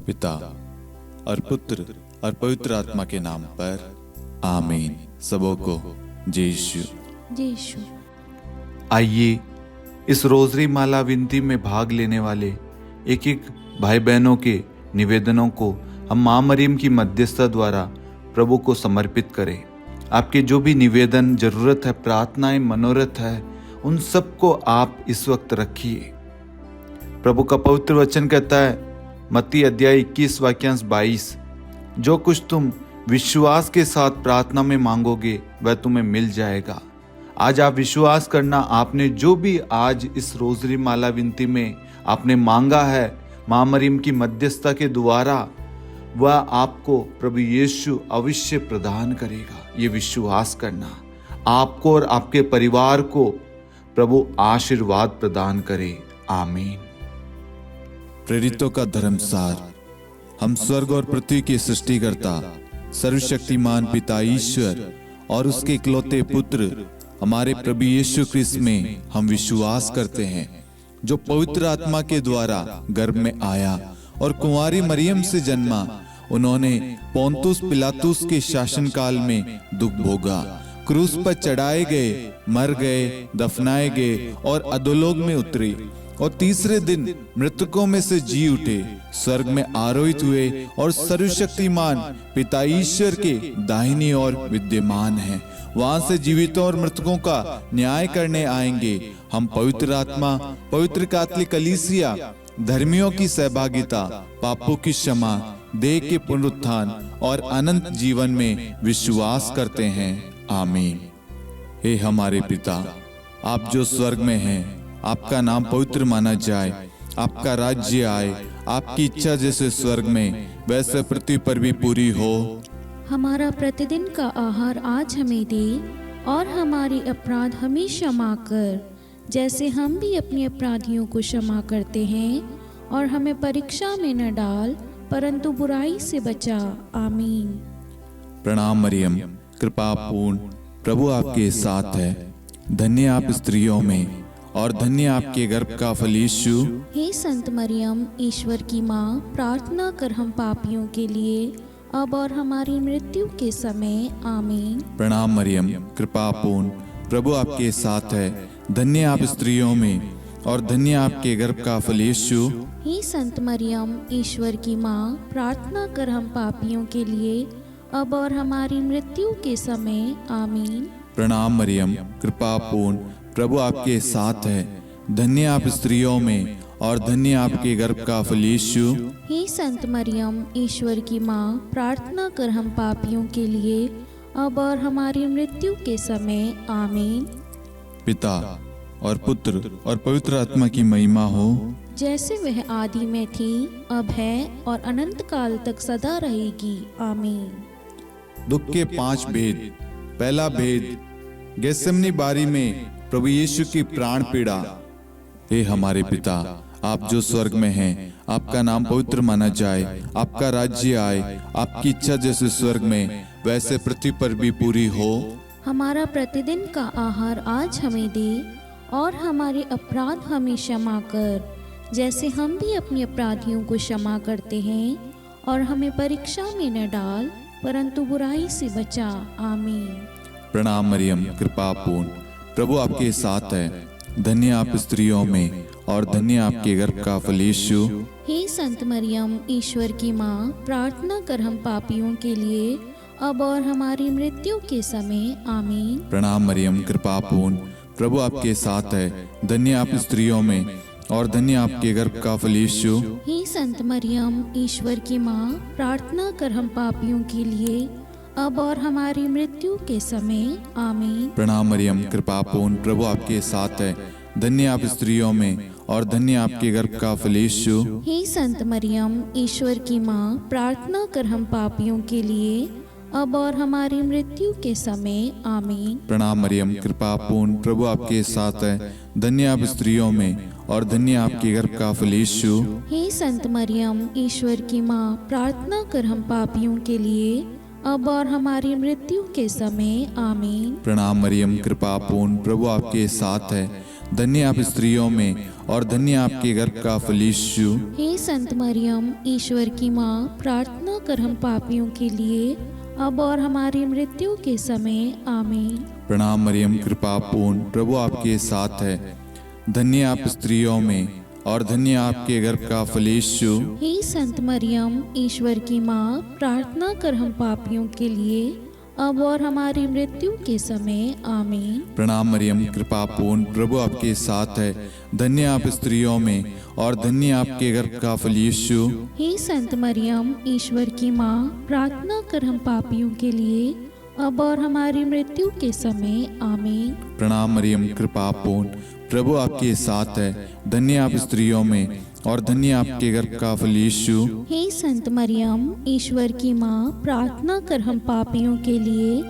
पिता और पुत्र और पवित्र आत्मा के नाम पर आमीन। सबों को जय यीशु। आइए इस रोजरी माला विनती में भाग लेने वाले एक एक भाई बहनों के निवेदनों को हम मां मरियम की मध्यस्थता द्वारा प्रभु को समर्पित करें। आपके जो भी निवेदन, जरूरत है, प्रार्थनाएं, मनोरथ है, उन सबको आप इस वक्त रखिए। प्रभु का पवित्र वचन कहता है मत्ती अध्याय 21 वाक्यांश 22, जो कुछ तुम विश्वास के साथ प्रार्थना में मांगोगे वह तुम्हें मिल जाएगा। आज आप विश्वास करना, आपने जो भी आज इस रोजरी माला विनती में आपने मांगा है मां मरियम की मध्यस्थता के द्वारा, वह आपको प्रभु यीशु अवश्य प्रदान करेगा। ये विश्वास करना, आपको और आपके परिवार को प्रभु आशीर्वाद प्रदान करे। आमीन। प्रेरितों का धर्मसार। हम स्वर्ग और पृथ्वी के सृष्टिकर्ता सर्वशक्तिमान पिता ईश्वर और उसके इकलौते पुत्र हमारे प्रभु यीशु क्रिस्त में हम विश्वास करते हैं, जो पवित्र आत्मा के द्वारा गर्भ में आया और कुंवारी मरियम से जन्मा। उन्होंने पोंतुस पिलातुस के शासनकाल में दुख भोगा, क्रूस पर चढ़ाए गए, मर गए, दफनाए गए और अधोलोक में उतरे और तीसरे दिन मृतकों में से जी उठे, स्वर्ग में आरोहित हुए और सर्वशक्तिमान पिता ईश्वर के दाहिनी ओर विद्यमान हैं। वहां से जीवितों और मृतकों का न्याय करने आएंगे। हम पवित्र आत्मा, पवित्र कैथोलिक कलीसिया, धर्मियों की सहभागिता, पापों की क्षमा, देह के पुनरुत्थान और अनंत जीवन में विश्वास करते हैं। आमीन। हे हमारे पिता, आप जो स्वर्ग में हैं, आपका नाम पवित्र माना जाए, आपका राज्य आए, आपकी इच्छा जैसे स्वर्ग में वैसे पृथ्वी पर भी पूरी हो। हमारा प्रतिदिन का आहार आज हमें दे और हमारे अपराध हमें क्षमा कर, जैसे हम भी अपने अपराधियों को क्षमा करते हैं, और हमें परीक्षा में न डाल परंतु बुराई से बचा। आमीन। प्रणाम मरियम, कृपा पूर्ण, प्रभु आपके साथ है। धन्य आप स्त्रियों में और धन्य आपके गर्भ का फल यीशु। हे संत मरियम, ईश्वर की माँ, प्रार्थना कर हम पापियों के लिए अब और हमारी मृत्यु के समय। आमीन। प्रणाम मरियम, कृपा पूर्ण, प्रभु आपके साथ है। धन्य आप स्त्रियों में और धन्य आपके गर्भ का फल यीशु। हे संत मरियम, ईश्वर की माँ, प्रार्थना कर हम पापियों के लिए अब और हमारी मृत्यु के समय। आमीन। प्रणाम मरियम, कृपा पूर्ण, प्रभु आपके साथ है। धन्य आप स्त्रियों में और धन्य आपके गर्भ का फल यीशु। हे संत मरियम, ईश्वर की माँ, प्रार्थना कर हम पापियों के लिए अब और हमारी मृत्यु के समय। आमीन। पिता और पुत्र और पवित्र आत्मा की महिमा हो, जैसे वह आदि में थी, अब है और अनंत काल तक सदा रहेगी। आमीन। दुख के 5 भेद। पहला भेद, गेत्सेमनी बारी में प्रभु यीशु की प्राण पीड़ा। हे हमारे पिता, आप जो स्वर्ग में हैं, आपका नाम पवित्र माना जाए, आपका राज्य आए, आपकी इच्छा जैसे स्वर्ग में वैसे पृथ्वी पर भी पूरी हो। हमारा प्रतिदिन का आहार आज हमें दे और हमारे अपराध हमें क्षमा कर, जैसे हम भी अपने अपराधियों को क्षमा करते हैं, और हमें परीक्षा में न डाल परंतु बुराई से बचा। आमीन। प्रणाम मरियम, कृपा पूर्ण, प्रभु आपके साथ है। धन्य आप स्त्रियों में और धन्य आपके गर्भ का फल यीशु। हे संत मरियम, ईश्वर की माँ, प्रार्थना कर हम पापियों के लिए अब और हमारी मृत्यु के समय। आमीन। प्रणाम मरियम, कृपा पूर्ण, प्रभु आपके साथ है। धन्य आप स्त्रियों में और धन्य आपके गर्भ का फल यीशु। हे संत मरियम, ईश्वर की माँ, प्रार्थना कर हम पापियों के लिए अब और हमारी मृत्यु के समय। आमीन। प्रणाम मरियम, कृपा पूर्ण, प्रभु आपके साथ है। धन्य आप स्त्रियों में और धन्य आपके गर्भ का फल यीशु। हे संत मरियम, ईश्वर की माँ, प्रार्थना कर हम पापियों के लिए अब और हमारी मृत्यु के समय। आमीन। प्रणाम मरियम, कृपा पूर्ण, प्रभु आपके साथ है। धन्य आप स्त्रियों में और धन्य आपके गर्भ का फल यीशु। हे संत मरियम, ईश्वर की माँ, प्रार्थना कर हम पापियों के लिए अब और हमारी मृत्यु के समय। आमीन। प्रणाम मरियम, कृपा पूर्ण, प्रभु आपके साथ है। धन्य आप स्त्रियों में और धन्य आपके गर्भ का फल यीशु। हे संत मरियम, ईश्वर की माँ, प्रार्थना कर हम पापियों के लिए अब और हमारी मृत्यु के समय आमीन। प्रणाम मरियम, कृपा पूर्ण, प्रभु आपके साथ है। धन्य आप स्त्रियों में और धन्य आपके गर्भ का फल यीशु। हे संत मरियम, ईश्वर की माँ, प्रार्थना कर हम पापियों के लिए अब और हमारी मृत्यु के समय आमीन। प्रणाम मरियम, कृपा पूर्ण, प्रभु आपके साथ है। धन्य आप स्त्रियों में और धन्य आपके गर्भ का फल यीशु। हे संत मरियम, ईश्वर की माँ, प्रार्थना कर हम पापियों के लिए अब और हमारी मृत्यु के समय आमीन। प्रणाम मरियम, कृपा पूर्ण, प्रभु आपके साथ है। धन्य आप स्त्रियों में और धन्य आपके गर्भ का फल यीशु। हे संत मरियम, ईश्वर की माँ, प्रार्थना कर हम पापियों के लिए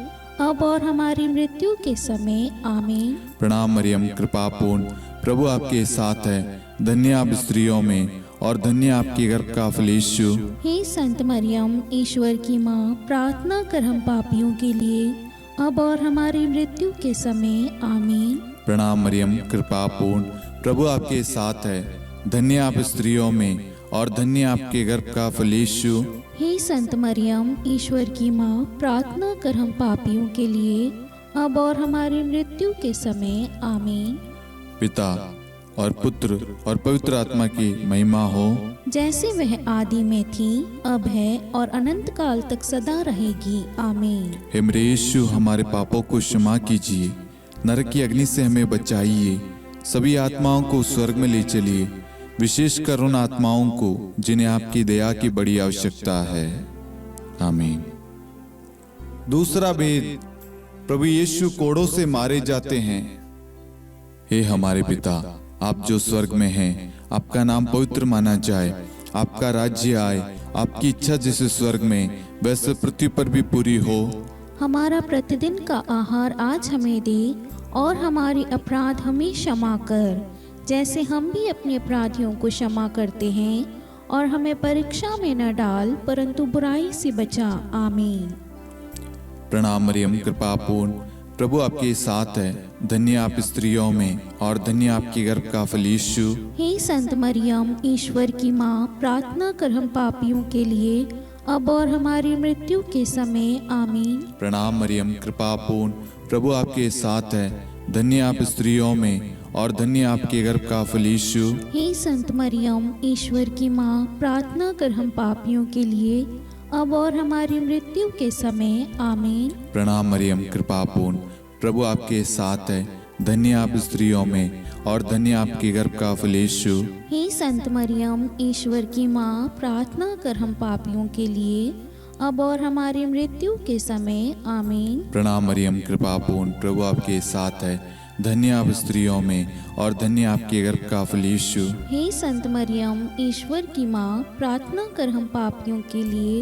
अब और हमारी मृत्यु के समय आमीन। प्रणाम मरियम, कृपा पूर्ण, प्रभु आपके साथ है। धन्य आप स्त्रियों में और धन्य आपके गर्भ का फल यीशु। हे संत मरियम, ईश्वर की माँ, प्रार्थना कर हम पापियों के लिए अब और हमारी मृत्यु के समय आमीन। प्रणाम मरियम, कृपा पूर्ण, प्रभु आपके साथ है। धन्य आप स्त्रियों में और धन्य आपके गर्भ का फल यीशु। हे संत मरियम, ईश्वर की माँ, प्रार्थना कर हम पापियों के लिए अब और हमारी मृत्यु के समय आमीन। पिता और पुत्र और पवित्र आत्मा की महिमा हो, जैसे वह आदि में थी, अब है और अनंत काल तक सदा रहेगी आमीन। हे मेरे यीशु, हमारे पापों को क्षमा कीजिए, नरक की अग्नि से हमें बचाइए, सभी आत्माओं को स्वर्ग में ले चलिए, विशेषकर उन आत्माओं को जिन्हें आपकी दया की बड़ी आवश्यकता है। आमीन। दूसरा भेद, प्रभु यीशु कोड़ों से मारे जाते हैं। हे हमारे पिता, आप जो स्वर्ग में हैं, आपका नाम पवित्र माना जाए, आपका राज्य आए, आपकी इच्छा जैसे स्वर्ग में वैसे पृथ्वी पर भी पूरी हो। हमारा प्रतिदिन का आहार आज हमें दे और हमारे अपराध हमें क्षमा कर, जैसे हम भी अपने अपराधियों को क्षमा करते हैं, और हमें परीक्षा में न डाल परंतु बुराई से बचा आमीन। प्रणाम मरियम, कृपा पूर्ण, प्रभु आपके साथ है। धन्य आप स्त्रियों में और धन्य आपके गर्भ का फल यीशु। हे संत मरियम, ईश्वर की माँ, प्रार्थना कर हम पापियों के लिए अब और हमारी मृत्यु के समय आमीन। प्रणाम मरियम, कृपा पूर्ण, प्रभु आपके साथ है। धन्य आप स्त्रियों में और धन्य आपके गर्भ का फल यीशु। हे संत मरियम, ईश्वर की माँ, प्रार्थना कर हम पापियों के लिए अब और हमारी मृत्यु के समय आमीन। प्रणाम मरियम, कृपा पूर्ण, प्रभु आपके साथ है। धन्य आप स्त्रियों में और धन्य आपके गर्भ का फल यीशु। हे संत मरियम, ईश्वर की माँ, प्रार्थना कर हम पापियों के लिए अब और हमारी मृत्यु के समय आमीन। प्रणाम मरियम, कृपा पूर्ण, प्रभु आपके साथ है। धन्य आप स्त्रियों में और धन्य आपके गर्भ का फल यीशु। हे संत मरियम, ईश्वर की माँ, प्रार्थना कर हम पापियों के लिए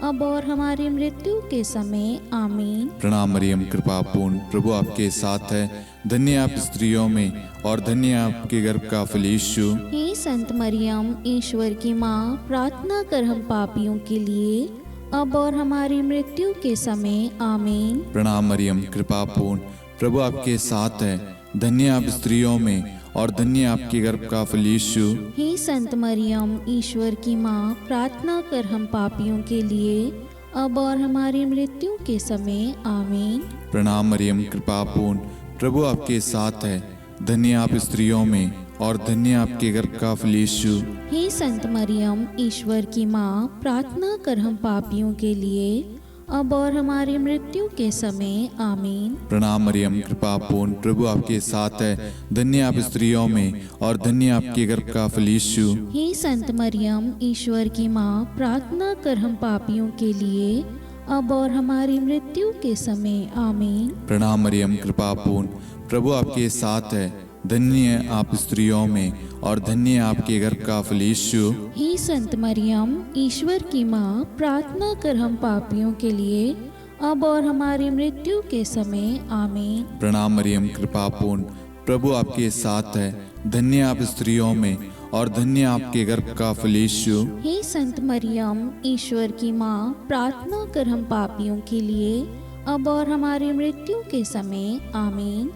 अब और हमारी मृत्यु के समय आमीन। प्रणाम मरियम, कृपा पूर्ण, प्रभु आपके साथ है। धन्य आप स्त्रियों में और धन्य आपके गर्भ का फल यीशु। हे संत मरियम, ईश्वर की माँ, प्रार्थना कर हम पापियों के लिए अब और हमारी मृत्यु के समय आमीन। प्रणाम मरियम, कृपा पूर्ण, प्रभु आपके साथ है। धन्य आप स्त्रियों में और धन्य आपके गर्भ का फल यीशु। हे संत मरियम, ईश्वर की माँ, प्रार्थना कर हम पापियों के लिए अब और हमारी मृत्यु के समय आमीन। प्रणाम मरियम, कृपा पूर्ण, प्रभु आपके साथ है। धन्य आप स्त्रियों में और धन्य आपके गर्भ का फल यीशु। हे संत मरियम, ईश्वर की माँ, प्रार्थना कर हम पापियों के लिए अब और हमारी मृत्यु के समय आमीन। प्रणाम मरियम, कृपा पूर्ण, प्रभु आपके साथ है। धन्य आप स्त्रियों में और धन्य आपके गर्भ का फल यीशु। हे संत मरियम, ईश्वर की माँ, प्रार्थना कर हम पापियों के लिए अब और हमारी मृत्यु के समय आमीन। प्रणाम मरियम, कृपा पूर्ण, प्रभु आपके साथ है। धन्य आप स्त्रियों में और धन्य आपके गर्भ का फल यीशु। हे संत मरियम, ईश्वर की माँ, प्रार्थना कर हम पापियों के लिए अब और हमारी मृत्यु के समय आमीन। प्रणाम मरियम, कृपा पूर्ण, प्रभु आपके साथ है। धन्य आप स्त्रियों में और धन्य आपके गर्भ का फल यीशु। हे संत मरियम, ईश्वर की माँ, प्रार्थना कर हम पापियों के लिए अब और हमारी मृत्यु के समय आमीन।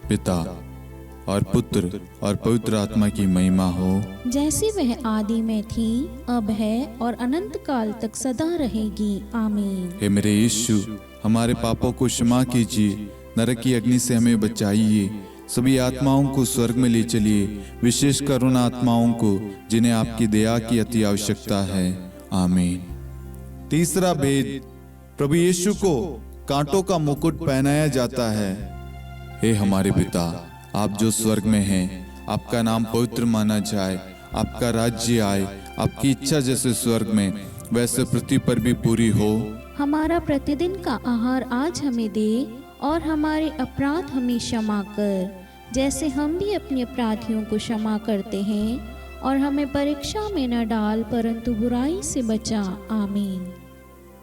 पिता और पुत्र और पवित्र आत्मा की महिमा हो, जैसे वह आदि में थी, अब है और अनंत काल तक सदा रहेगी। आमीन। हे मेरे यीशु, हमारे पापों को क्षमा कीजिए, नरक की अग्नि से हमें बचाइए, सभी आत्माओं को स्वर्ग में ले चलिए, विशेषकर उन आत्माओं को जिन्हें आपकी दया की अति आवश्यकता है। आमीन। तीसरा भेद, प्रभु यीशु को कांटों का मुकुट पहनाया जाता है। हे हमारे पिता, आप जो स्वर्ग में हैं, आपका नाम पवित्र माना जाए, आपका राज्य आए, आपकी इच्छा जैसे स्वर्ग में वैसे पृथ्वी पर भी पूरी हो। हमारा प्रतिदिन का आहार आज हमें दे, और हमारे अपराध हमें क्षमा कर, जैसे हम भी अपने अपराधियों को क्षमा करते हैं, और हमें परीक्षा में न डाल, परंतु बुराई से बचा। आमीन।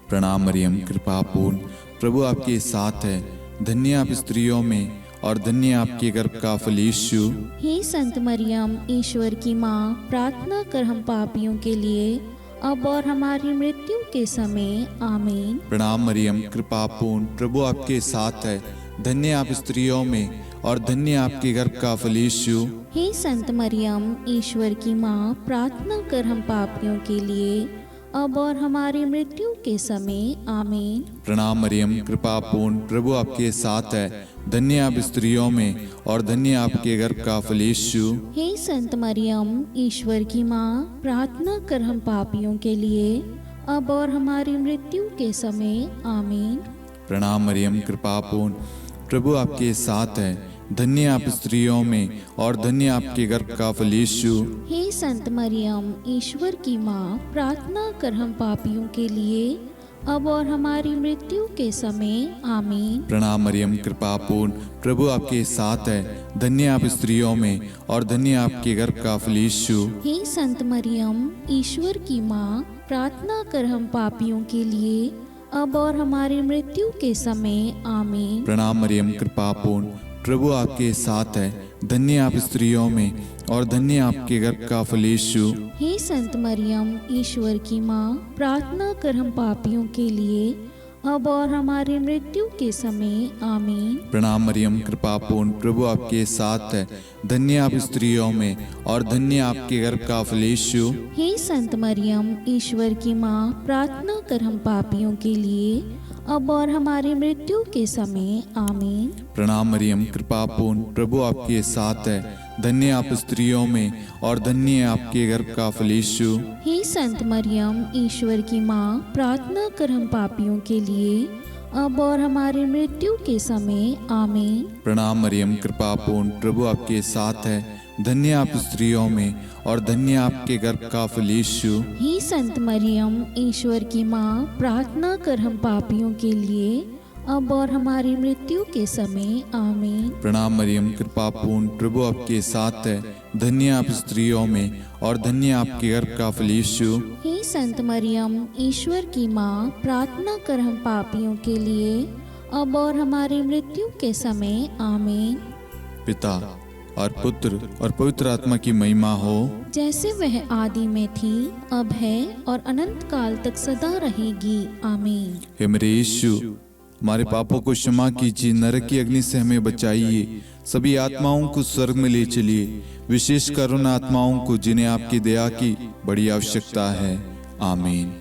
प्रणाम मरियम, कृपा पूर्ण, प्रभु आपके साथ है, धन्य आप स्त्रियों में और धन्य आपके गर्भ का फल यीशु। हे संत मरियम, ईश्वर की माँ, प्रार्थना कर हम पापियों के लिए, अब और हमारी मृत्यु के समय। आमीन। प्रणाम मरियम, कृपा पूर्ण, प्रभु आपके साथ है, धन्य आप स्त्रियों में और धन्य आपके गर्भ का फल यीशु। हे संत मरियम, ईश्वर की माँ, प्रार्थना कर हम पापियों के लिए, अब और हमारी मृत्यु के समय। आमीन। प्रणाम मरियम, कृपा पूर्ण, प्रभु आपके साथ है, धन्य आप स्त्रियों में और धन्य आपके गर्भ का फल यीशु। हे संत मरियम, ईश्वर की माँ, प्रार्थना कर हम पापियों के लिए, अब और हमारी मृत्यु के समय। आमीन। प्रणाम मरियम, कृपा पूर्ण, प्रभु आपके साथ है, धन्य आप स्त्रियों में और धन्य आपके गर्भ का फल यीशु। हे संत मरियम, ईश्वर की माँ, प्रार्थना कर हम पापियों के लिए, अब और हमारी मृत्यु के समय। आमीन। प्रणाम मरियम, कृपा पूर्ण, प्रभु आपके साथ है, धन्य आप स्त्रियों में और धन्य आपके गर्भ का फल यीशु। हे संत मरियम, ईश्वर की माँ, प्रार्थना कर हम पापियों के लिए, अब और हमारी मृत्यु के समय। आमीन। प्रणाम मरियम, कृपा पूर्ण, प्रभु आपके साथ है, धन्य आप स्त्रियों में और धन्य आपके गर्भ का फल यीशु। हे संत मरियम, ईश्वर की माँ, प्रार्थना कर हम पापियों के लिए, अब और हमारी मृत्यु के समय। आमीन। प्रणाम मरियम, कृपा पूर्ण, प्रभु आपके साथ है, धन्य आप स्त्रियों में और धन्य आपके गर्भ का फल यीशु। हे संत मरियम, ईश्वर की माँ, प्रार्थना कर हम पापियों के लिए, अब और हमारी मृत्यु के समय। आमीन। प्रणाम मरियम, कृपा पूर्ण, प्रभु आपके साथ है, धन्य आप स्त्रियों में और धन्य आपके गर्भ का फल यीशु। हे संत मरियम, ईश्वर की माँ, प्रार्थना कर हम पापियों के लिए, अब और हमारी मृत्यु के समय। आमीन। प्रणाम मरियम, कृपा पूर्ण, प्रभु आपके साथ है, धन्य आप स्त्रियों में और धन्य आपके गर्भ का फल यीशु। हे संत मरियम, ईश्वर की माँ, प्रार्थना कर हम पापियों के लिए, अब और हमारी मृत्यु के समय। आमीन। प्रणाम मरियम, कृपा पूर्ण, प्रभु आपके साथ है, धन्य आप स्त्रियों में और धन्य आपके गर्भ का फल यीशु। हे संत मरियम, ईश्वर की माँ, प्रार्थना कर हम पापियों के लिए, अब और हमारी मृत्यु के समय। आमीन। पिता और पुत्र और पवित्र आत्मा की महिमा हो, जैसे वह आदि में थी, अब है और अनंत काल तक सदा रहेगी। आमीन। हे मेरे यीशु, हमारे पापों को क्षमा कीजिए, नरक की अग्नि से हमें बचाइए, सभी आत्माओं को स्वर्ग में ले चलिए, विशेषकर उन आत्माओं को जिन्हें आपकी दया की बड़ी आवश्यकता है। आमीन।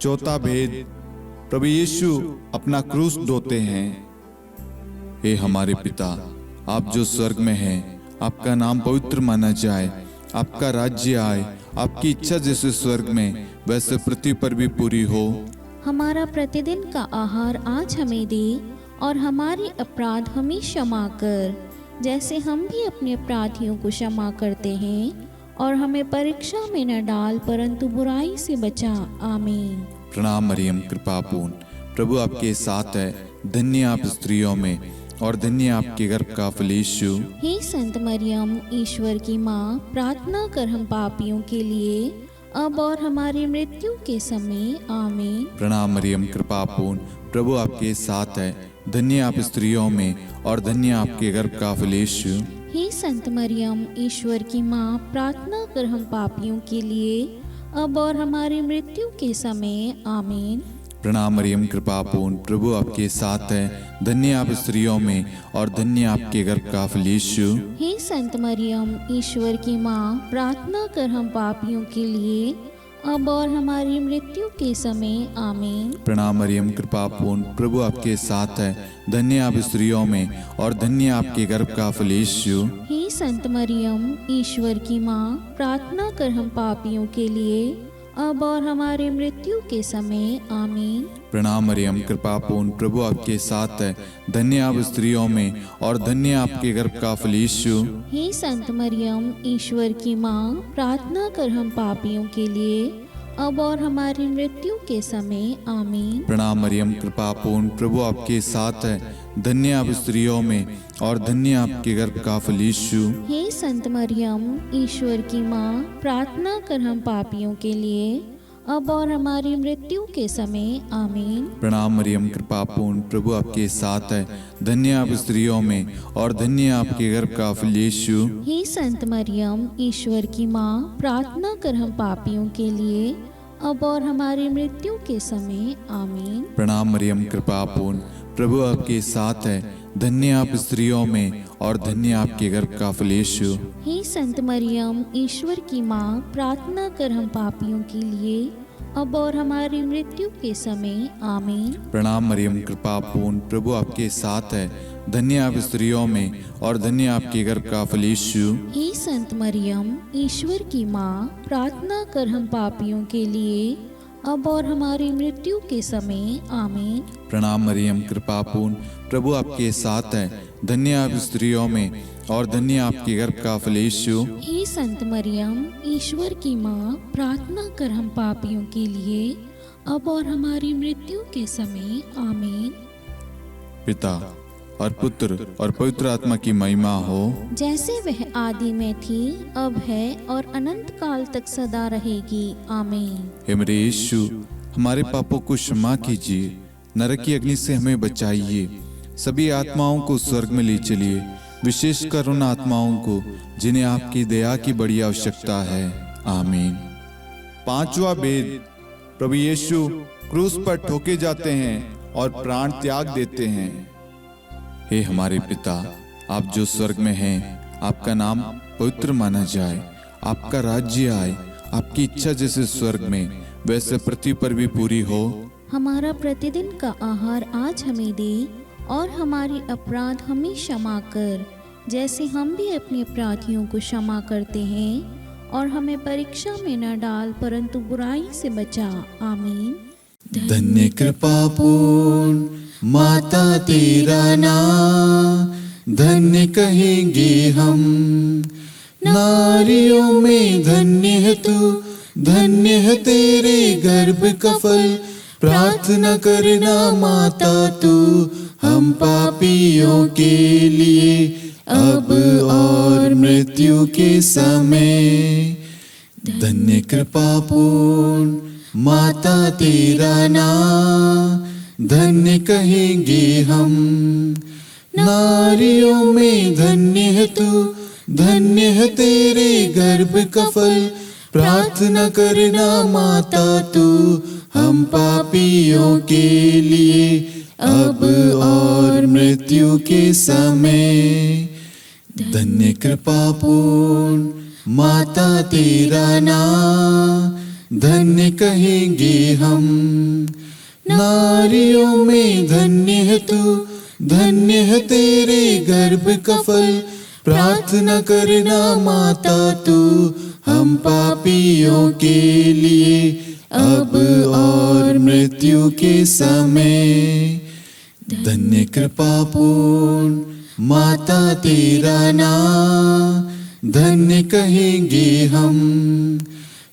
चौथा भेद, प्रभु यीशु अपना क्रूस ढोते हैं। हे हमारे पिता, आप जो स्वर्ग में हैं, आपका नाम पवित्र माना जाए, आपका राज्य आए, आपकी इच्छा जैसे स्वर्ग में वैसे पृथ्वी पर भी पूरी हो। हमारा प्रतिदिन का आहार आज हमें दे, और हमारे अपराध हमें क्षमा कर, जैसे हम भी अपने अपराधियों को क्षमा करते हैं, और हमें परीक्षा में न डाल, परंतु बुराई से बचा। आमीन। प्रणाम मरियम, कृपा पूर्ण, प्रभु आपके साथ है, धन्य आप स्त्रियों में और धन्य आपके गर्भ का फल यीशु। हे संत मरियम, ईश्वर की माँ, प्रार्थना कर हम पापियों के लिए, अब और हमारी मृत्यु के समय। आमीन। प्रणाम मरियम, कृपा पूर्ण, प्रभु आपके साथ है, धन्य आप स्त्रियों में और धन्य आपके गर्भ का फल यीशु। हे संत मरियम, ईश्वर की माँ, प्रार्थना कर हम पापियों के लिए, अब और हमारी मृत्यु के समय। आमीन। प्रणाम मरियम, कृपा पूर्ण, प्रभु आपके साथ है। धन्य आप स्त्रियों में और धन्य आपके गर्भ का फल यीशु। हे संत मरियम, ईश्वर की माँ, प्रार्थना कर हम पापियों के लिए अब और हमारी मृत्यु के समय आमीन। प्रणाम मरियम, कृपा पूर्ण, प्रभु आपके साथ है। धन्य आप स्त्रियों में और धन्य आपके गर्भ का फल यीशु। हे संत मरियम, ईश्वर की माँ, प्रार्थना कर हम पापियों के लिए अब और हमारी मृत्यु के समय आमीन। प्रणाम मरियम, कृपा पूर्ण, प्रभु आपके साथ है। धन्य आप स्त्रियों में और धन्य आपके गर्भ का फल यीशु। हे संत मरियम, ईश्वर की माँ, प्रार्थना कर हम पापियों के लिए अब और हमारी मृत्यु के समय आमीन। प्रणाम मरियम, कृपा पूर्ण, प्रभु आपके साथ है। धन्य आप स्त्रियों में और धन्य आपके गर्भ का फल यीशु। हे संत मरियम, ईश्वर की माँ, प्रार्थना कर हम पापियों के लिए अब और हमारी मृत्यु के समय आमीन। प्रणाम मरियम, कृपा पूर्ण, प्रभु आपके साथ है। धन्य आप स्त्रियों में और धन्य आपके गर्भ का फल यीशु। हे संत मरियम, ईश्वर की माँ, प्रार्थना कर हम पापियों के लिए अब और हमारी मृत्यु के समय आमीन। प्रणाम मरियम, कृपा पूर्ण, प्रभु आपके साथ है। धन्य आप स्त्रियों में और धन्य आपके गर्भ का फल यीशु। हे संत मरियम, ईश्वर की माँ, प्रार्थना कर हम पापियों के लिए अब और हमारी मृत्यु के समय आमीन। प्रणाम मरियम, कृपा पूर्ण, प्रभु आपके साथ है। धन्य आप स्त्रियों में और धन्य आपके गर्भ का फल यीशु। हे संत मरियम, ईश्वर की माँ, प्रार्थना कर हम पापियों के लिए अब और हमारी मृत्यु के समय आमीन। प्रणाम मरियम, कृपा पूर्ण, प्रभु आपके साथ है। धन्य आप स्त्रियों में और धन्य आपके गर्भ का फल यीशु। हे संत मरियम, ईश्वर की माँ, प्रार्थना कर हम पापियों के लिए अब और हमारी मृत्यु के समय आमीन। पिता और पुत्र और पवित्र आत्मा की महिमा हो, जैसे वह आदि में थी, अब है और अनंत काल तक सदा रहेगी आमीन। हे मेरे यीशु, हमारे पापों को क्षमा कीजिए, नरक की अग्नि से हमें बचाइए, सभी आत्माओं को स्वर्ग में ले चलिए, विशेषकर उन आत्माओं को जिन्हें आपकी दया की बड़ी आवश्यकता है। आमीन। पांचवा भेद, प्रभु यीशु क्रूस पर ठोके जाते हैं और प्राण त्याग देते हैं। हे हमारे पिता, आप जो स्वर्ग में हैं, आपका नाम पवित्र माना जाए, आपका राज्य आए, आपकी इच्छा जैसे स्वर्ग में वैसे पृथ्वी पर भी पूरी हो। हमारा प्रतिदिन का आहार आज हमें दे और हमारे अपराध हमें क्षमा कर, जैसे हम भी अपने अपराधियों को क्षमा करते हैं, और हमें परीक्षा में न डाल परंतु बुराई से बचा। आमीन। धन्य कृपा पूर्ण माता तेरा नाम, धन्य कहेंगे हम, नारियों में धन्य है तू, धन्य है तेरे गर्भ का फल। प्रार्थना करना माता तू हम पापियों के लिए, अब और मृत्यु के समय। धन्य कृपा पूर्ण माता तेरा नाम, धन्य कहेंगे हम, नारियों में धन्य है तू, धन्य है तेरे गर्भ का फल। प्रार्थना करना माता तू हम पापियों के लिए, अब और मृत्यु के समय। धन्य कृपा पूर्ण माता तेरा नाम, धन्य कहेंगे हम, नारियों में धन्य है तू, धन्य है तेरे गर्भ का फल। प्रार्थना करना माता तू हम पापियों के लिए, अब और मृत्यु के समय। धन्य कृपा पूर्ण माता तेरा नाम, धन्य कहेंगे हम,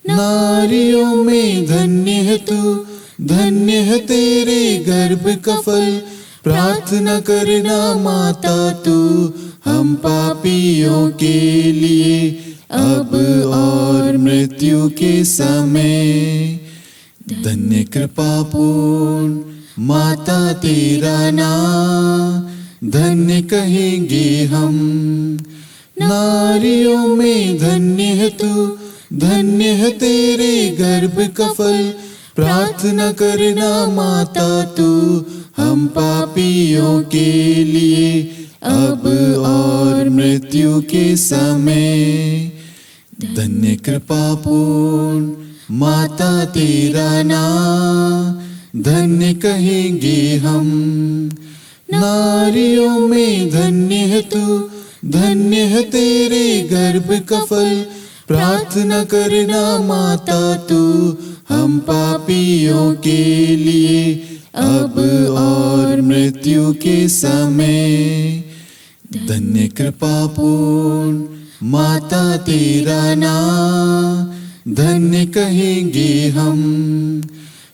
नारियों में धन्य है तू, धन्य है तेरे गर्भ का फल। प्रार्थना करना माता तू हम पापियों के लिए, अब और मृत्यु के समय। धन्य कृपा पूर्ण माता तेरा नाम, धन्य कहेंगे हम, नारियों में धन्य है तू, धन्य है तेरे गर्भ का फल। प्रार्थना करना माता तू हम पापियों के लिए अब और मृत्यु के समय। धन्य कृपा पूर्ण माता तेरा नाम धन्य कहेंगे हम। नारियों में धन्य है तू, धन्य है तेरे गर्भ का फल। प्रार्थना करना माता तू हम पापियों के लिए अब और मृत्यु के समय। धन्य कृपा पूर्ण माता तेरा नाम धन्य कहेंगे हम।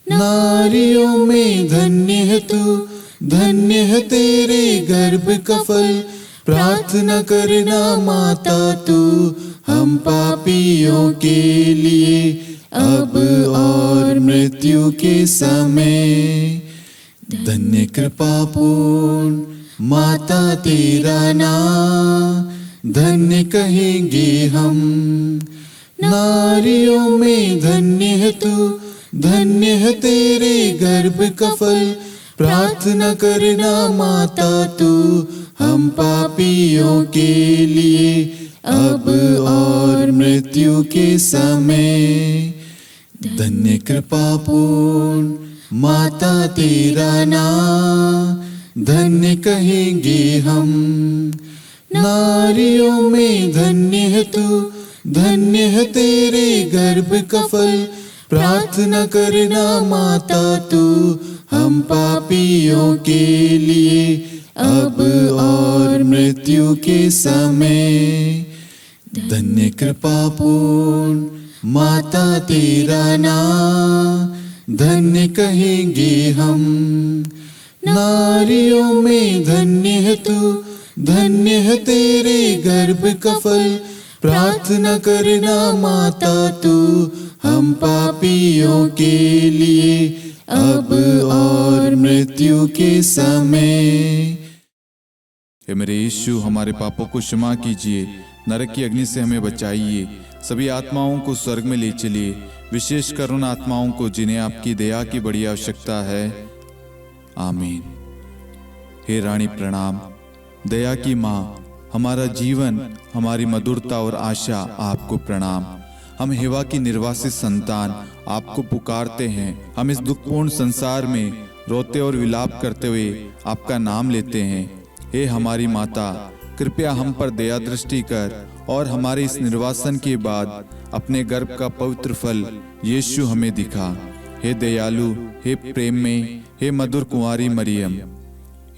नारियों में धन्य है तू, धन्य है तेरे गर्भ का फल। प्रार्थना करना माता तू हम पापियों के लिए अब और मृत्यु के समय। धन्य कृपा पूर्ण माता तेरा नाम धन्य कहेंगे हम। नारियों में धन्य है तू, धन्य है तेरे गर्भ का फल। प्रार्थना करना माता तू हम पापियों के लिए अब और मृत्यु के समय। धन्य कृपा पूर्ण माता तेरा नाम धन्य कहेंगे हम। नारियों में धन्य है तू, धन्य है तेरे गर्भ का फल। प्रार्थना करना माता तू हम पापियों के लिए अब और मृत्यु के समय। धन्य कृपा पूर्ण माता तेरा नाम धन्य कहेंगे हम। नारियों में धन्य है तू, धन्य है तेरे गर्भ का फल। प्रार्थना करना माता तू हम पापियों के लिए अब और मृत्यु के समय। हे मेरे यीशु, हमारे पापों को क्षमा कीजिए, नरक की अग्नि से हमें बचाइए, सभी आत्माओं को स्वर्ग में ले चलिए, विशेषकर उन आत्माओं को जिन्हें आपकी दया की बड़ी आवश्यकता है। आमीन। हे रानी प्रणाम, दया की माँ, हमारा जीवन, हमारी मधुरता और आशा आपको प्रणाम। हम हेवा की निर्वासित संतान आपको पुकारते हैं। हम इस दुखपूर्ण संसार में रोते और विलाप करते हुए आपका नाम लेते हैं। हे हमारी माता, कृपया हम पर दया दृष्टि कर और हमारे इस निर्वासन के बाद अपने गर्भ का पवित्र फल यीशु हमें दिखा। हे दयालु, हे प्रेम में, हे मधुर कुंवारी मरियम,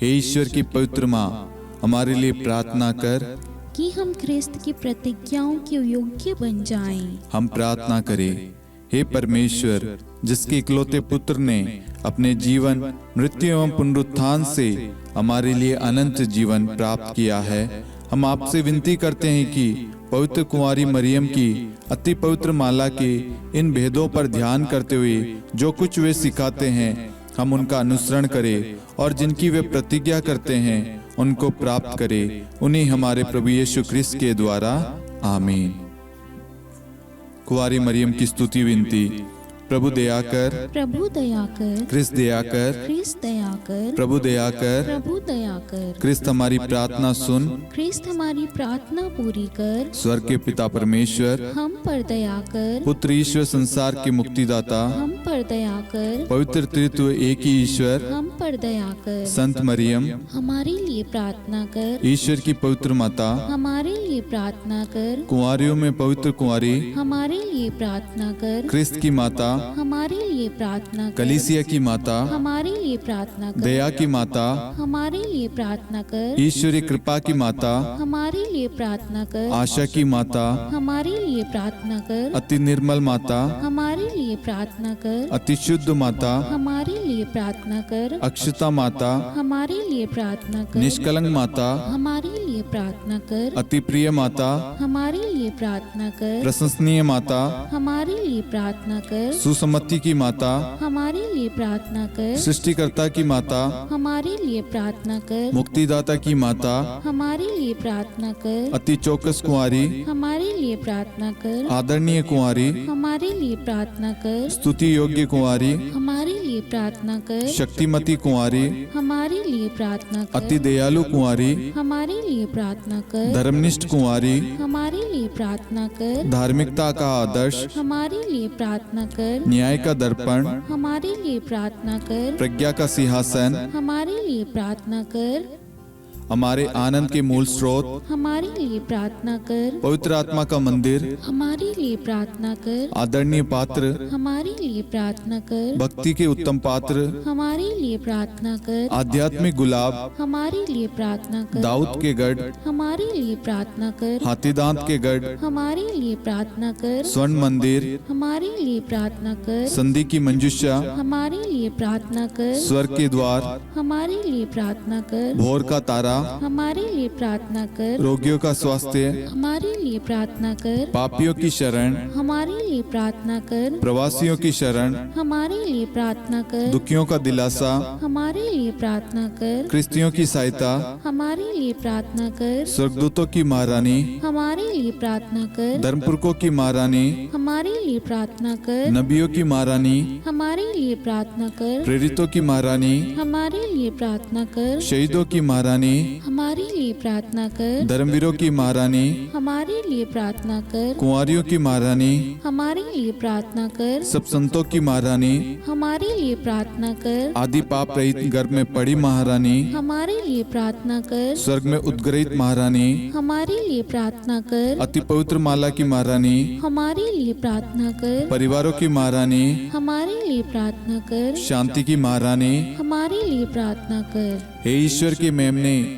हे ईश्वर की पवित्र माँ, हमारे लिए प्रार्थना कर कि हम ख्रिस्त की प्रतिज्ञाओं के योग्य बन जाएं। हम प्रार्थना करें। हे परमेश्वर, जिसके इकलौते पुत्र ने अपने जीवन, मृत्यु एवं पुनरुत्थान से हमारे लिए अनंत जीवन प्राप्त किया है, हम आपसे विनती करते हैं कि पवित्र कुंवारी मरियम की अति पवित्र माला के इन भेदों पर ध्यान करते हुए जो कुछ वे सिखाते हैं, हम उनका अनुसरण करें और जिनकी वे प्रतिज्ञा करते हैं उनको प्राप्त करें। उन्हीं हमारे प्रभु यीशु ख्रिस्त के द्वारा। आमीन। कुंवारी मरियम की स्तुति विनती। प्रभु दया कर, प्रभु दया कर, ख्रिस्त दया कर, ख्रिस्त दया कर, प्रभु दया कर, प्रभु दया कर, ख्रिस्त हमारी प्रार्थना सुन, ख्रिस्त हमारी प्रार्थना पूरी कर, स्वर्ग के पिता परमेश्वर, हम पर दया कर, पुत्र ईश्वर संसार के मुक्तिदाता, हम पर दया कर, पवित्र त्रित्व एक ही ईश्वर, हम पर दया कर, संत मरियम, हमारे लिए प्रार्थना कर, ईश्वर की पवित्र माता, हमारे लिए प्रार्थना कर, कुंवारियों में पवित्र कुंवारी, हमारे लिए प्रार्थना कर, ख्रिस्त की माता, हमारे लिए प्रार्थना कर, कलीसिया की माता, हमारे लिए प्रार्थना कर, दया की माता, हमारे लिए प्रार्थना कर, ईश्वरीय कृपा की माता, हमारे लिए प्रार्थना कर, आशा की माता, हमारे लिए प्रार्थना कर, अति निर्मल माता, हमारे लिए प्रार्थना कर, अति शुद्ध माता, हमारे लिए प्रार्थना कर, अक्षता माता, हमारे लिए प्रार्थना कर, सुसम्मति की माता, हमारे लिए प्रार्थना कर। सृष्टिकर्ता की माता, हमारे लिए प्रार्थना कर। मुक्तिदाता की माता, हमारे लिए प्रार्थना कर। अति चौकस कुंवारी, हमारे लिए प्रार्थना कर। आदरणीय कुंवारी, हमारे लिए प्रार्थना कर। स्तुति योग्य कुंवारी, हमारे लिए प्रार्थना कर। शक्तिमती कुंवारी, हमारे लिए प्रार्थना कर। अति दयालु कुंवारी, हमारे लिए प्रार्थना कर। धर्मनिष्ठ कुंवारी, हमारे लिए प्रार्थना कर। धार्मिकता का आदर्श, हमारे लिए प्रार्थना कर। न्याय का दर्पण, हमारे लिए प्रार्थना कर। प्रज्ञा का सिंहासन, हमारे लिए प्रार्थना कर। हमारे आनंद के मूल स्रोत, हमारे लिए प्रार्थना कर। पवित्र आत्मा का मंदिर, हमारे लिए प्रार्थना कर। आदरणीय पात्र, हमारे लिए प्रार्थना कर। भक्ति के उत्तम पात्र, हमारे लिए प्रार्थना कर। आध्यात्मिक गुलाब, हमारे लिए प्रार्थना कर। दाऊद के गढ़, हमारे लिए प्रार्थना कर। हाथीदांत के गढ़, हमारे लिए प्रार्थना कर। स्वर्ण मंदिर, हमारे लिए प्रार्थना कर। संधि की मंजुषा, हमारे लिए प्रार्थना कर। स्वर्ग के द्वार, हमारे लिए प्रार्थना कर। भोर का तारा, हमारे लिए प्रार्थना कर। रोगियों का स्वास्थ्य, हमारे लिए प्रार्थना कर। पापियों की शरण, हमारे लिए प्रार्थना कर। प्रवासियों की शरण, हमारे लिए प्रार्थना कर। दुखियों का दिलासा, हमारे लिए प्रार्थना कर। क्रिस्तियों की सहायता, हमारे लिए प्रार्थना कर। स्वर्गदूतों की महारानी, हमारे लिए प्रार्थना कर। धर्मपुरखों की महारानी, हमारे लिए प्रार्थना कर। नबियों की महारानी, हमारे लिए प्रार्थना कर। प्रेरितों की महारानी, हमारे लिए प्रार्थना कर। शहीदों की महारानी, हमारे लिए प्रार्थना कर। धर्मवीरों की महारानी, हमारे लिए प्रार्थना कर। कुंवारियों की महारानी, हमारे लिए प्रार्थना कर। सब संतों की महारानी, हमारे लिए प्रार्थना कर। आदि पाप रहित गर्भ में पड़ी महारानी, हमारे लिए प्रार्थना कर। स्वर्ग में उद्ग्रहित महारानी, हमारे लिए प्रार्थना कर। अति पवित्र माला की महारानी, हमारे लिए प्रार्थना कर। परिवारों की महारानी, हमारे लिए प्रार्थना कर। शांति की महारानी, हमारे लिए प्रार्थना कर। हे ईश्वर के मेमने,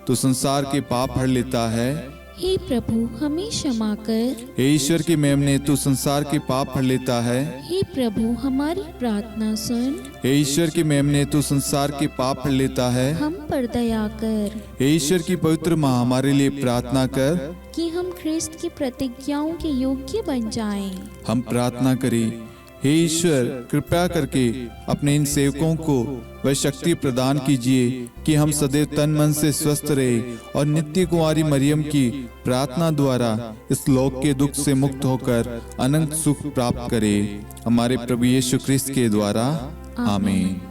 तू संसार के पाप हर लेता है। हे प्रभु हमें क्षमा कर। हे ईश्वर के मेमने, तू संसार के पाप हर लेता है। हे प्रभु हमारी प्रार्थना सुन। हे ईश्वर के मेमने, तू संसार के पाप हर लेता है। हम पर दया कर हे ईश्वर की पवित्र माँ, हमारे लिए प्रार्थना कर। कि हम ख्रिस्त की प्रतिज्ञाओं के योग्य बन जाएं। हम प्रार्थना करें, हे ईश्वर कृपया करके अपने इन सेवकों को वह शक्ति प्रदान कीजिए कि हम सदैव तन मन से स्वस्थ रहे और नित्य कुंवारी मरियम की प्रार्थना द्वारा इस लोक के दुख से मुक्त होकर अनंत सुख प्राप्त करें। हमारे प्रभु यीशु क्रिस्त के द्वारा आमीन।